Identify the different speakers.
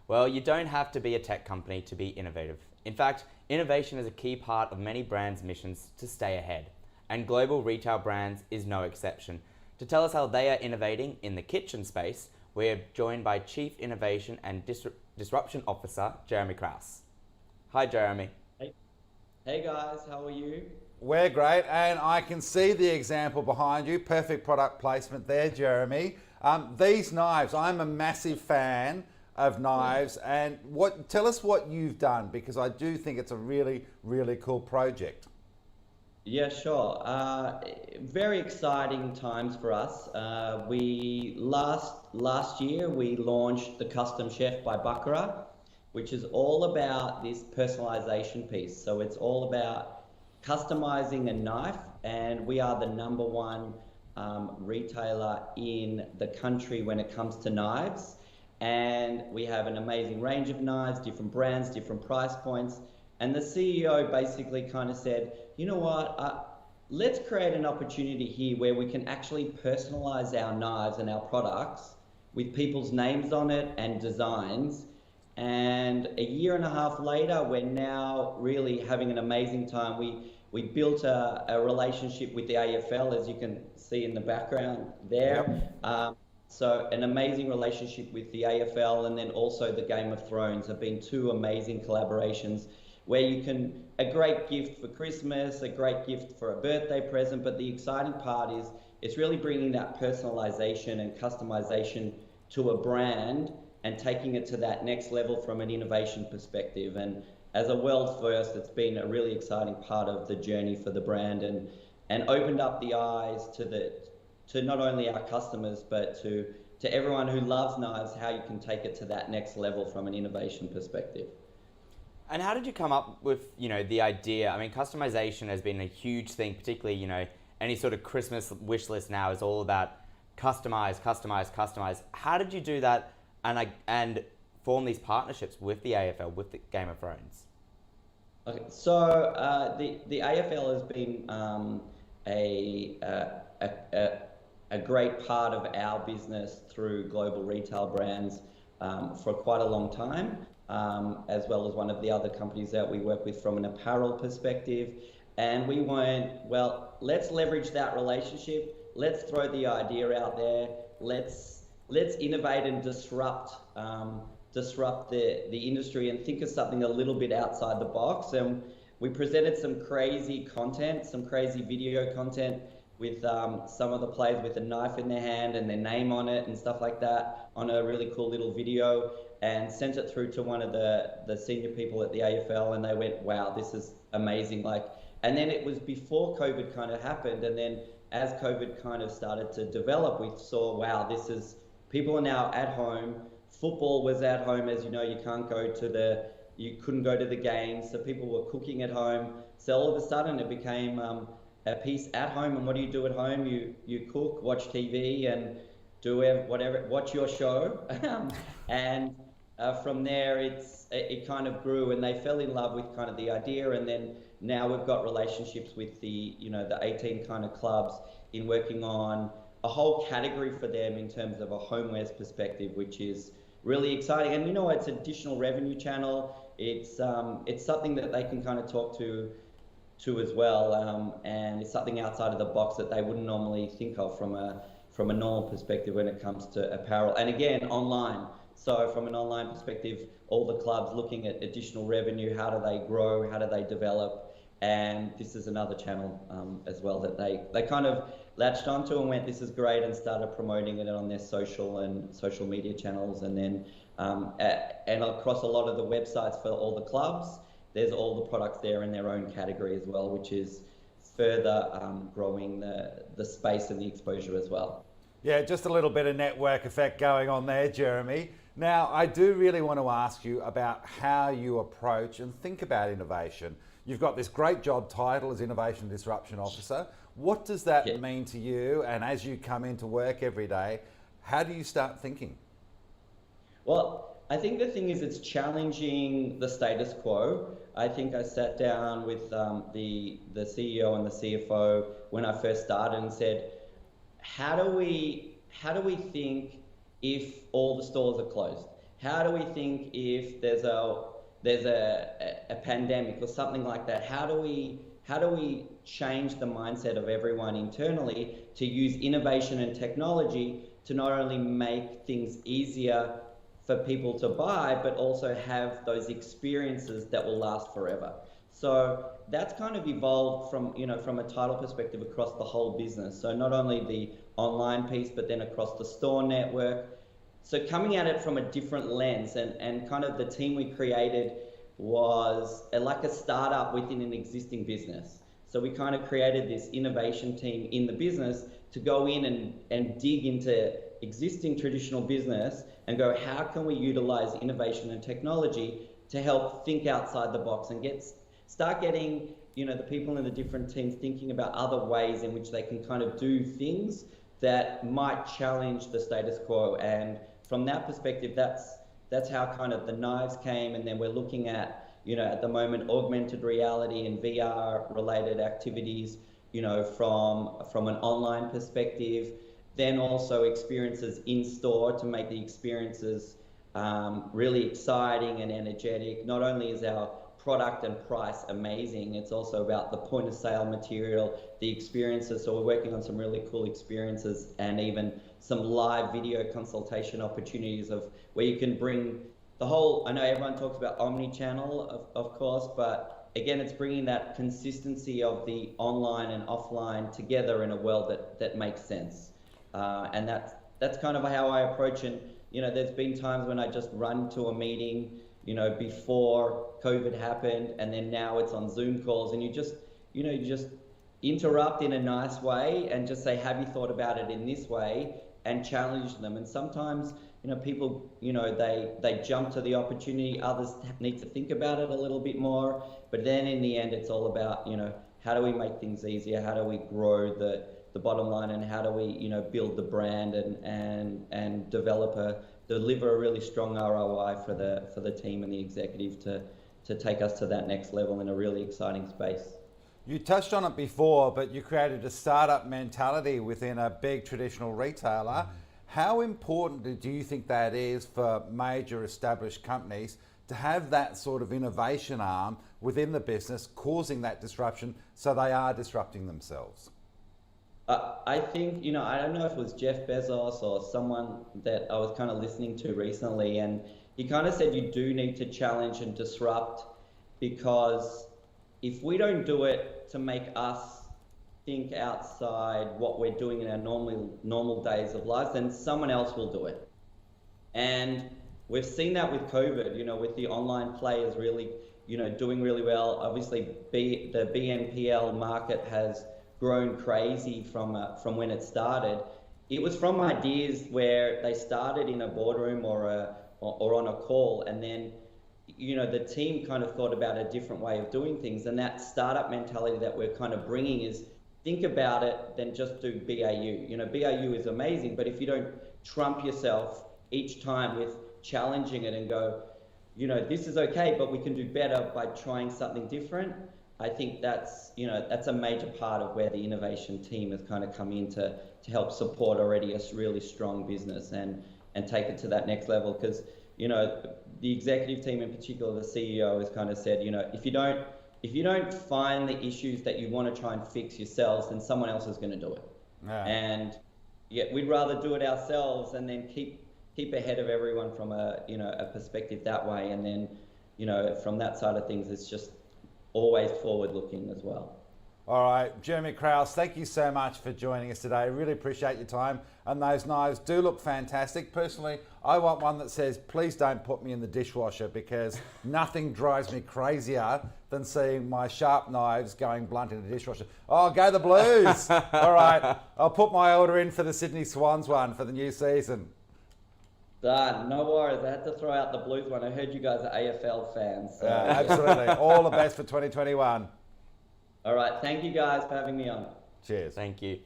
Speaker 1: Well, you don't have to be a tech company to be innovative. In fact, innovation is a key part of many brands' missions to stay ahead, and Global Retail Brands is no exception. To tell us how they are innovating in the kitchen space, we're joined by Chief Innovation and Disruption Officer, Jeremy Krause. Hi, Jeremy.
Speaker 2: Hey guys, how are you?
Speaker 3: We're great, and I can see the example behind you. Perfect product placement there, Jeremy. These knives, I'm a massive fan of knives, and tell us what you've done, because I do think it's a really, really cool project.
Speaker 2: Yeah, sure. Very exciting times for us. We last year we launched the Custom Chef by Baccarat, which is all about this personalization piece. So it's all about customizing a knife, and we are the #1 retailer in the country when it comes to knives. And we have an amazing range of knives, different brands, different price points. And the CEO basically kind of said, you know what, let's create an opportunity here where we can actually personalize our knives and our products with people's names on it and designs. And a year and a half later, we're now really having an amazing time. We built a relationship with the AFL, as you can see in the background there.
Speaker 3: Yep.
Speaker 2: So an amazing relationship with the AFL, and then also the Game of Thrones have been two amazing collaborations where you can, a great gift for Christmas, a great gift for a birthday present, but the exciting part is it's really bringing that personalization and customization to a brand and taking it to that next level from an innovation perspective. And as a world first, it's been a really exciting part of the journey for the brand, and opened up the eyes to not only our customers, but to everyone who loves knives, how you can take it to that next level from an innovation perspective.
Speaker 1: And how did you come up with, the idea? I mean, customization has been a huge thing, particularly, any sort of Christmas wish list now is all about customize, customize, customize. How did you do that and form these partnerships with the AFL, with the Game of Thrones?
Speaker 2: Okay, so the AFL has been a great part of our business through Global Retail Brands for quite a long time, as well as one of the other companies that we work with from an apparel perspective. And we went, well, let's leverage that relationship. Let's throw the idea out there. Let's innovate and disrupt the industry and think of something a little bit outside the box. And we presented some crazy content, some crazy video content with some of the players with a knife in their hand and their name on it and stuff like that on a really cool little video, and sent it through to one of the senior people at the AFL, and they went, wow, this is amazing. And then it was before COVID kind of happened, and then as COVID kind of started to develop, we saw, wow, people are now at home. Football was at home, as you know, you couldn't go to the games, so people were cooking at home. So all of a sudden it became a piece at home. And what do you do at home? You cook, watch TV, and do whatever, watch your show. And from there it kind of grew, and they fell in love with kind of the idea. And then now we've got relationships with the 18 kind of clubs in working on a whole category for them in terms of a homewares perspective, which is really exciting. And it's an additional revenue channel. It's something that they can kind of talk to as well, and it's something outside of the box that they wouldn't normally think of from a normal perspective when it comes to apparel. And again, online. So from an online perspective, all the clubs looking at additional revenue, how do they grow, how do they develop, and this is another channel as well that they kind of latched onto and went, this is great, and started promoting it on their social media channels. And then and across a lot of the websites for all the clubs, there's all the products there in their own category as well, which is further growing the space and the exposure as well.
Speaker 3: Yeah, just a little bit of network effect going on there, Jeremy. Now, I do really want to ask you about how you approach and think about innovation. You've got this great job title as Innovation Disruption Officer. What does that mean to you? And as you come into work every day, how do you start thinking?
Speaker 2: Well, I think the thing is it's challenging the status quo. I think I sat down with the CEO and the CFO when I first started and said, how do we think if all the stores are closed? how do we think if there's a pandemic or something like that? How do we change the mindset of everyone internally to use innovation and technology to not only make things easier for people to buy, but also have those experiences that will last forever? So that's kind of evolved from, from a title perspective across the whole business. So not only the online piece, but then across the store network. So coming at it from a different lens, and kind of the team we created was like a startup within an existing business. So we kind of created this innovation team in the business to go in and dig into existing traditional business and go, how can we utilize innovation and technology to help think outside the box and start getting, the people in the different teams thinking about other ways in which they can kind of do things that might challenge the status quo. And from that perspective, that's how kind of the knives came. And then we're looking at, at the moment, augmented reality and VR related activities, from an online perspective, then also experiences in store to make the experiences really exciting and energetic. Not only is our product and price amazing, it's also about the point of sale material, the experiences. So we're working on some really cool experiences and even some live video consultation opportunities of where you can bring the whole, I know everyone talks about omni-channel, of course, but again, it's bringing that consistency of the online and offline together in a world that makes sense. And that's kind of how I approach it. There's been times when I just run to a meeting, before COVID happened, and then now it's on Zoom calls, and you just interrupt in a nice way and just say, have you thought about it in this way, and challenge them. And sometimes, people, they jump to the opportunity, others need to think about it a little bit more, but then in the end, it's all about, how do we make things easier, how do we grow the bottom line, and how do we, build the brand and deliver a really strong ROI for the team and the executive to take us to that next level in a really exciting space.
Speaker 3: You touched on it before, but you created a startup mentality within a big traditional retailer. How important do you think that is for major established companies to have that sort of innovation arm within the business, causing that disruption so they are disrupting themselves?
Speaker 2: I think, I don't know if it was Jeff Bezos or someone that I was kind of listening to recently, and he kind of said you do need to challenge and disrupt, because if we don't do it to make us think outside what we're doing in our normal days of life, then someone else will do it. And we've seen that with COVID, with the online players really, doing really well. Obviously, the BNPL market has grown crazy from when it started. It was from ideas where they started in a boardroom or on a call, and then the team kind of thought about a different way of doing things. And that startup mentality that we're kind of bringing is think about it, then just do BAU. BAU is amazing, but if you don't trump yourself each time with challenging it and go, this is okay, but we can do better by trying something different, I think that's a major part of where the innovation team has kind of come in to help support already a really strong business and take it to that next level. Because the executive team, in particular the CEO, has kind of said, if you don't find the issues that you want to try and fix yourselves, then someone else is going to do it.
Speaker 3: Yeah.
Speaker 2: And we'd rather do it ourselves and then keep ahead of everyone from a perspective that way. And then from that side of things, it's just always forward-looking as well.
Speaker 3: All right, Jeremy Krause, thank you so much for joining us today. Really appreciate your time. And those knives do look fantastic. Personally, I want one that says, please don't put me in the dishwasher, because nothing drives me crazier than seeing my sharp knives going blunt in the dishwasher. Oh, go the Blues. All right, I'll put my order in for the Sydney Swans one for the new season.
Speaker 2: Done. No worries. I had to throw out the Blues one. I heard you guys are AFL fans. So.
Speaker 3: Yeah, absolutely. All the best for 2021.
Speaker 2: All right. Thank you guys for having me on.
Speaker 3: Cheers.
Speaker 1: Thank you.